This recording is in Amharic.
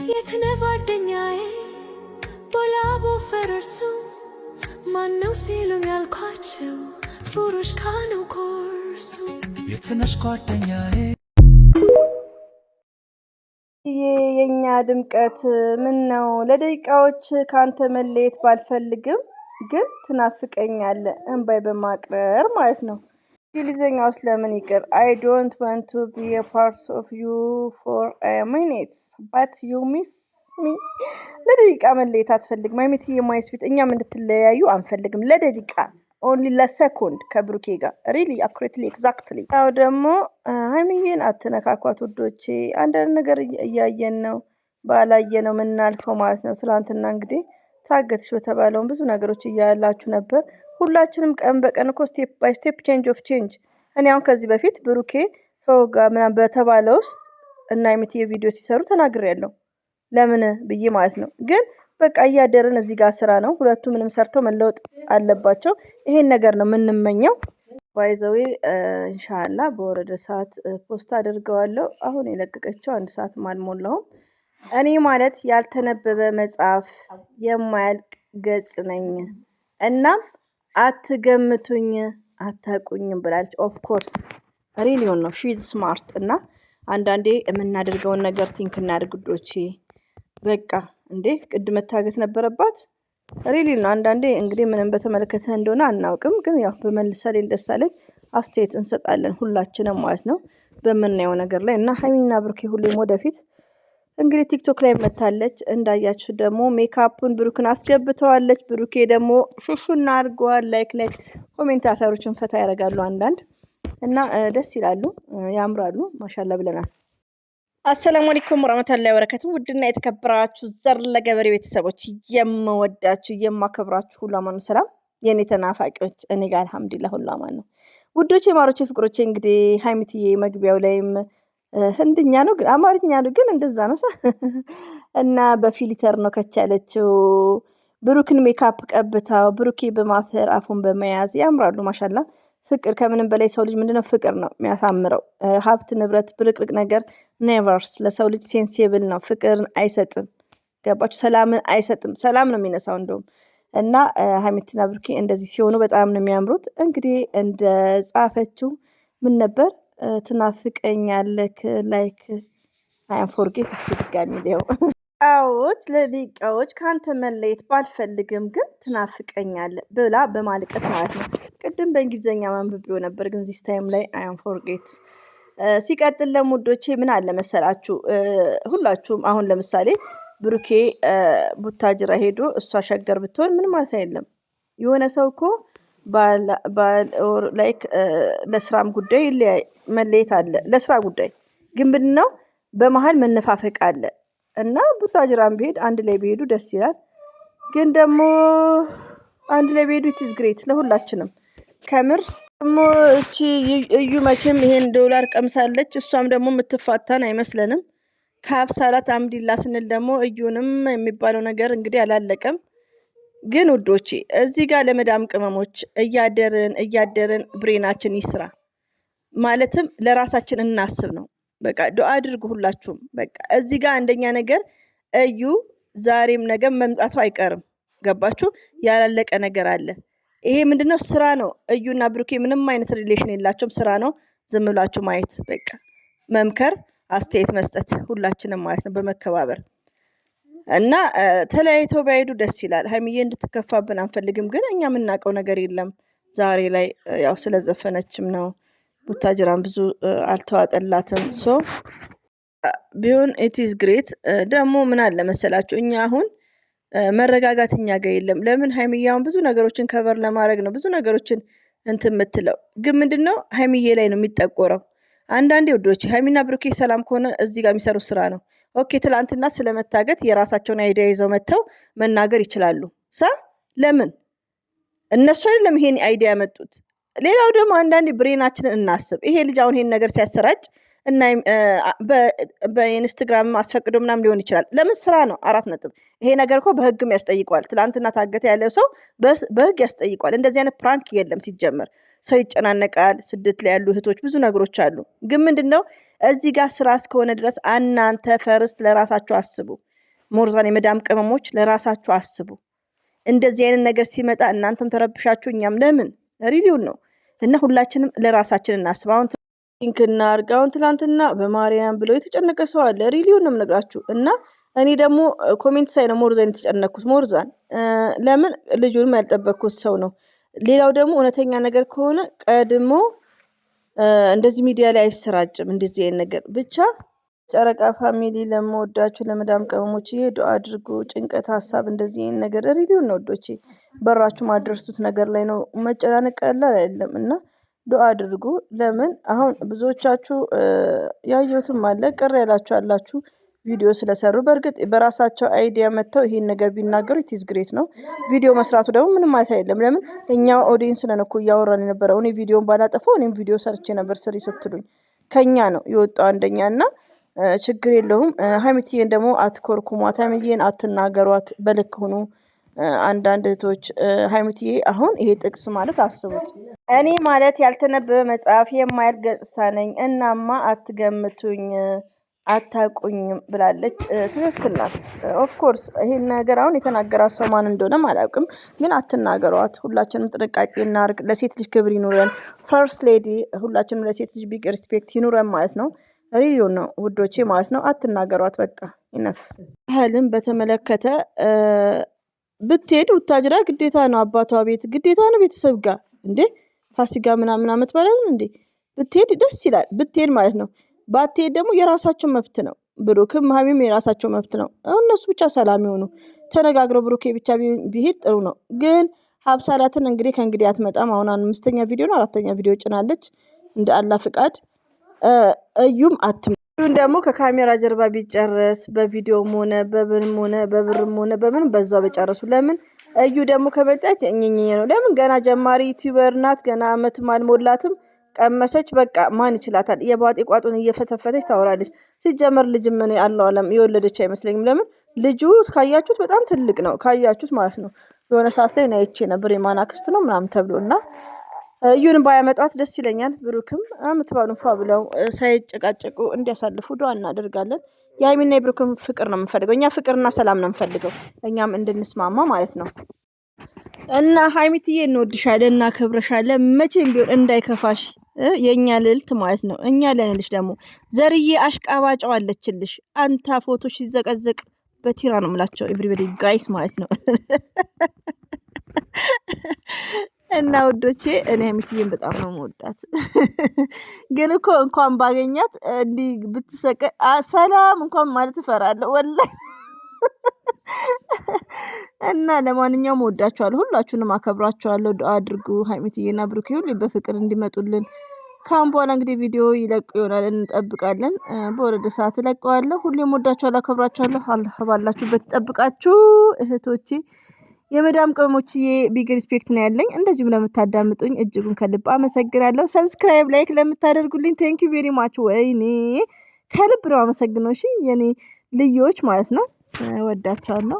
የተነፋደኛዬ ቦላቦ ፈረርሱ ማነው ሲሉኝ አልኳቸው ፉሩሽ ካነው ኮርሱ የትነሽ ጓደኛዬ የኛ ድምቀት ምን ነው ለደቂቃዎች ካንተ መለየት ባልፈልግም ግን ትናፍቀኛለህ እንባይ በማቅረር ማለት ነው። እንግሊዘኛው ስለምን ይቅር I don't want to be a part of you for a minute but you miss me ለደቂቃ መለየት አትፈልግም አይሚትዬ ማይስ ፊት እኛም እንድትለያዩ አንፈልግም ለደቂቃ only ለሰኮንድ ከብሩኬ ጋር really accurately exactly ያው ደግሞ ሃይሚዬን አትነካኳት ውዶቼ አንዳንድ ነገር እያየን ነው ባላየነው ምናልፈው ማለት ነው። ትላንትና እንግዲህ ታገትሽ በተባለው ብዙ ነገሮች እያላችሁ ነበር ሁላችንም ቀን በቀን እኮ ስቴፕ ባይ ስቴፕ ቼንጅ ኦፍ ቼንጅ እኔ አሁን ከዚህ በፊት ብሩኬ ተወጋ ምናምን በተባለው ውስጥ እና የሚትዬ ቪዲዮ ሲሰሩ ተናግሬያለሁ ለምን ብዬ ማለት ነው። ግን በቃ እያደረን እዚህ ጋር ስራ ነው ሁለቱ ምንም ሰርተው መለወጥ አለባቸው ይሄን ነገር ነው የምንመኘው። ባይ ዘ ዌይ ኢንሻአላህ በወረደ ሰዓት ፖስት አድርገዋለሁ አሁን የለቀቀችው አንድ ሰዓት አልሞላውም። እኔ ማለት ያልተነበበ መጽሐፍ የማያልቅ ገጽ ነኝ እናም አትገምቱኝ አታቁኝም ብላለች። ኦፍ ኮርስ ሪሊዮን ነው ሺዝ ስማርት እና አንዳንዴ የምናደርገውን ነገር ቲንክ እናድርግዶቼ በቃ እንዴ ቅድ መታገት ነበረባት ሪሊ ነው። አንዳንዴ እንግዲህ ምንም በተመለከተ እንደሆነ አናውቅም ግን ያው በመልሰሌ እንደሳለኝ አስተያየት እንሰጣለን ሁላችንም ማለት ነው በመናየው ነገር ላይ እና ሃይሚና ብሩኬ ሁሌም ወደፊት እንግዲህ ቲክቶክ ላይ መታለች እንዳያችሁ ደግሞ ሜካፑን ብሩክን አስገብተዋለች ብሩኬ ደግሞ ሹሹና አድርገዋል ላይክ ኮሜንታተሮችን ፈታ ያደርጋሉ አንዳንድ እና ደስ ይላሉ ያምራሉ ማሻአላ ብለናል። አሰላሙ አለይኩም ወራህመቱላሂ ወበረካቱ ውድና የተከበራችሁ ዘር ለገበሬ ቤተሰቦች የምወዳችሁ የማከብራችሁ ሁሉ አማኑ ሰላም የኔ ተናፋቂዎች እኔ ጋር አልሐምዱሊላህ ሁሉ አማን ነው። ውዶቼ ማሮቼ ፍቅሮቼ እንግዲህ ሃይሚትዬ መግቢያው ላይም ህንድኛ ነው ግን አማርኛ ነው ግን እንደዛ ነው እና በፊልተር ነው ከቻለችው ብሩክን ሜካፕ ቀብታው ብሩኬ በማፈር አፉን በመያዝ ያምራሉ ማሻአላ። ፍቅር ከምንም በላይ ሰው ልጅ ምንድነው ፍቅር ነው የሚያሳምረው ሀብት ንብረት ብርቅርቅ ነገር ኔቨርስ ለሰው ልጅ ሴንሲብል ነው ፍቅርን አይሰጥም ገባችሁ ሰላምን አይሰጥም ሰላም ነው የሚነሳው እንደውም እና ሃይሚትና ብሩኬ እንደዚህ ሲሆኑ በጣም ነው የሚያምሩት። እንግዲህ እንደ ጻፈችው ምን ነበር ትናፍቀኛለህ ላይክ አይ አም ፎርጌት እስቲ ድጋሚ ሊው አዎች ለደቂቃዎች ካንተ መለየት ባልፈልግም ግን ትናፍቀኛለህ ብላ በማልቀስ ማለት ነው። ቅድም በእንግሊዘኛ ማንበብ ነበር ግን ዚስ ታይም ላይ አይ አም ፎርጌት ሲቀጥል ለሙዶቼ ምን አለ መሰላችሁ ሁላችሁም አሁን ለምሳሌ ብሩኬ ቡታጅራ ሄዶ እሷ ሸገር ብትሆን ምን ማለት አይደለም የሆነ ሰው እኮ ላይክ ለስራም ጉዳይ መለየት አለ ለስራ ጉዳይ ግን ምንድነው በመሃል መነፋፈቅ አለ እና ቡታጅራም ቢሄድ አንድ ላይ ቢሄዱ ደስ ይላል። ግን ደግሞ አንድ ላይ ቢሄዱ ኢት ኢዝ ግሬት ለሁላችንም ከምር ደግሞ እቺ እዩ መቼም ይሄን ዶላር ቀምሳለች እሷም ደግሞ የምትፋታን አይመስለንም። ከአብሳላት አምዲላ ስንል ደግሞ እዩንም የሚባለው ነገር እንግዲህ አላለቀም። ግን ውዶቼ እዚህ ጋር ለመዳም ቅመሞች እያደርን ብሬናችን ይስራ ማለትም ለራሳችን እናስብ ነው። በቃ ዱአ አድርጉ ሁላችሁም በቃ እዚህ ጋር አንደኛ ነገር እዩ ዛሬም ነገም መምጣቱ አይቀርም ገባችሁ ያላለቀ ነገር አለ ይሄ ምንድነው ስራ ነው እዩና ብሩኬ ምንም አይነት ሪሌሽን የላቸውም ስራ ነው ዝም ብላችሁ ማየት በቃ መምከር አስተያየት መስጠት ሁላችንም ማለት ነው በመከባበር እና ተለያይተው ባይሄዱ ደስ ይላል። ሃይሚዬ እንድትከፋብን አንፈልግም ግን እኛ የምናውቀው ነገር የለም ዛሬ ላይ ያው ስለዘፈነችም ነው ቡታጅራን ብዙ አልተዋጠላትም ሶ ቢሆን ኢት ኢዝ ግሬት ደግሞ ምን አለ መሰላችሁ እኛ አሁን መረጋጋት እኛ ጋር የለም ለምን ሃይሚያውን ብዙ ነገሮችን ከቨር ለማድረግ ነው ብዙ ነገሮችን እንትን የምትለው ግን ምንድነው ሃይሚዬ ላይ ነው የሚጠቆረው አንዳንዴ ውዶች ሃይሚና ብሩኬ ሰላም ከሆነ እዚህ ጋር የሚሰሩ ስራ ነው ኦኬ ትላንትና ስለመታገት የራሳቸውን አይዲያ ይዘው መተው መናገር ይችላሉ ለምን እነሱ አይደለም ይሄን አይዲያ ያመጡት ሌላው ደግሞ አንዳንዴ ብሬናችንን እናስብ ይሄ ልጅ አሁን ይሄን ነገር ሲያሰራጭ እና በኢንስታግራም አስፈቅዶ ምናምን ሊሆን ይችላል ለምን ስራ ነው 4 ነጥብ ይሄ ነገር እኮ በህግም ያስጠይቋል ትላንትና ታገተ ያለ ሰው በህግ ያስጠይቋል እንደዚህ አይነት ፕራንክ የለም ሲጀመር ሰው ይጨናነቃል ስደት ላይ ያሉ እህቶች ብዙ ነገሮች አሉ ግን ምንድነው እዚህ ጋር ስራ እስከሆነ ድረስ እናንተ ፈርስት ለራሳችሁ አስቡ ሞርዛን የመዳም ቅመሞች ለራሳችሁ አስቡ። እንደዚህ አይነት ነገር ሲመጣ እናንተም ተረብሻችሁ እኛም ለምን ሪሊውን ነው እና ሁላችንም ለራሳችን እናስብ። አሁን ሊንክና አርጋውን ትላንትና በማርያም ብሎ የተጨነቀ ሰው አለ። ሪሊውን ነው የምነግራችሁ እና እኔ ደግሞ ኮሜንት ሳይ ነው ሞርዛን የተጨነኩት። ሞርዛን ለምን ልጁንም ያልጠበቅኩት ሰው ነው። ሌላው ደግሞ እውነተኛ ነገር ከሆነ ቀድሞ እንደዚህ ሚዲያ ላይ አይሰራጭም እንደዚህ አይነት ነገር። ብቻ ጨረቃ ፋሚሊ ለምወዳችሁ ለመዳም ቅመሞች ዱአ አድርጉ። ጭንቀት፣ ሀሳብ እንደዚህ አይነት ነገር ሪቪው ነው ወዶቼ በራችሁ ማድረሱት ነገር ላይ ነው። መጨናነቅ ቀላል አይደለም እና ዱአ አድርጉ። ለምን አሁን ብዙዎቻችሁ ያየሁትም አለ ቅር ያላችሁ አላችሁ ቪዲዮ ስለሰሩ በእርግጥ በራሳቸው አይዲያ መተው ይሄን ነገር ቢናገሩ ኢትስ ግሬት ነው። ቪዲዮ መስራቱ ደግሞ ምንም ማለት አይደለም። ለምን እኛ ኦዲየንስ ነን እኮ እያወራን የነበረው። እኔ ቪዲዮን ባላጠፋው እኔም ቪዲዮ ሰርቼ ነበር ስሪ ስትሉኝ ከኛ ነው የወጣው አንደኛ እና ችግር የለውም። ሀይሚትዬን ደግሞ አትኮርኩሟት፣ ሀይሚትዬን አትናገሯት፣ በልክ ሁኑ። አንዳንድ እህቶች ሀይሚትዬ አሁን ይሄ ጥቅስ ማለት አስቡት፣ እኔ ማለት ያልተነበበ መጽሐፍ የማያልቅ ገጽታ ነኝ፣ እናማ አትገምቱኝ አታቁኝም ብላለች። ትክክል ናት። ኦፍኮርስ ይሄን ነገር አሁን የተናገራት ሰው ማን እንደሆነም አላውቅም፣ ግን አትናገሯት። ሁላችንም ጥንቃቄ እናርግ። ለሴት ልጅ ክብር ይኑረን። ፈርስት ሌዲ ሁላችንም ለሴት ልጅ ቢግ ሪስፔክት ይኑረን ማለት ነው። ሪዮ ነው ውዶቼ ማለት ነው። አትናገሯት። በቃ ይነፍ። ባህልን በተመለከተ ብትሄድ ውታጅራ ግዴታ ነው። አባቷ ቤት ግዴታ ነው። ቤተሰብ ጋር እንዴ ፋሲካ ምናምን አመት ባለን እንዴ ብትሄድ ደስ ይላል። ብትሄድ ማለት ነው። ባትሄድ ደግሞ የራሳቸው መብት ነው። ብሩክም ሀይሚም የራሳቸው መብት ነው። እነሱ ብቻ ሰላም ይሆኑ ተነጋግረው ብሩኬ ብቻ ቢሄድ ጥሩ ነው። ግን ሀብሳላትን እንግዲህ ከእንግዲህ አትመጣም። አሁን 5ኛ ቪዲዮ ነው 4ኛ ቪዲዮ ጭናለች እንደ አላህ ፍቃድ። እዩም እዩን ደግሞ ከካሜራ ጀርባ ቢጨረስ በቪዲዮም ሆነ በብርም ሆነ በብርም ሆነ በምን በዛው በጨረሱ። ለምን እዩ ደግሞ ከመጣች እኝኝ ነው። ለምን ገና ጀማሪ ዩቲዩበር ናት። ገና አመትም አልሞላትም። ቀመሰች በቃ ማን ይችላታል? የባጤ ቋጡን እየፈተፈተች ታወራለች። ሲጀመር ልጅ ምን አለው አለም የወለደች አይመስለኝም። ለምን ልጁ ካያችሁት በጣም ትልቅ ነው። ካያችሁት ማለት ነው። የሆነ ሰዓት ላይ ናይቼ ነበር የማን አክስት ነው ምናምን ተብሎና እዩን ባያመጣት ደስ ይለኛል። ብሩክም አመትባሉ ፏ ብለው ሳይጨቃጨቁ እንዲያሳልፉ ዱአ እናደርጋለን። የሀይሚና የብሩክም ፍቅር ነው የምንፈልገው እኛ፣ ፍቅርና ሰላም ነው የምንፈልገው እኛም እንድንስማማ ማለት ነው። እና ሀይሚትዬ እንወድሻለን፣ እናከብረሻለን። መቼም ቢሆን እንዳይከፋሽ የኛ ልዕልት ማለት ነው። እኛ ለንልሽ ደግሞ ዘርዬ አሽቃባጫው አለችልሽ። አንታ ፎቶሽ ሲዘቀዘቅ በቲራ ነው የምላቸው ኤቭሪባዲ ጋይስ ማለት ነው። እና ውዶቼ እኔ ሀይሚትዬን በጣም ነው የምወዳት። ግን እኮ እንኳን ባገኛት እንዲህ ብትሰቀ ሰላም እንኳን ማለት እፈራለሁ ወላሂ። እና ለማንኛውም ወዳችኋለሁ፣ ሁላችሁንም አከብራችኋለሁ። ዱአ አድርጉ ሀይሚትዬና ብሩክ ሁሉ በፍቅር እንዲመጡልን። ካሁን በኋላ እንግዲህ ቪዲዮ ይለቁ ይሆናል እንጠብቃለን። በወረደ ሰዓት እለቀዋለሁ። ሁሌም ወዳችኋለሁ፣ አከብራችኋለሁ። አላህ ባላችሁበት ይጠብቃችሁ እህቶቼ። የመዳም ቅመሞችዬ ቢግ ሪስፔክት ነው ያለኝ። እንደዚሁም ለምታዳምጡኝ እጅጉን ከልብ አመሰግናለሁ። ሰብስክራይብ ላይክ ለምታደርጉልኝ ቴንክ ዩ ቬሪ ማች። ወይኔ ከልብ ነው አመሰግነው። እሺ የኔ ልዮች ማለት ነው። ወዳችኋለሁ።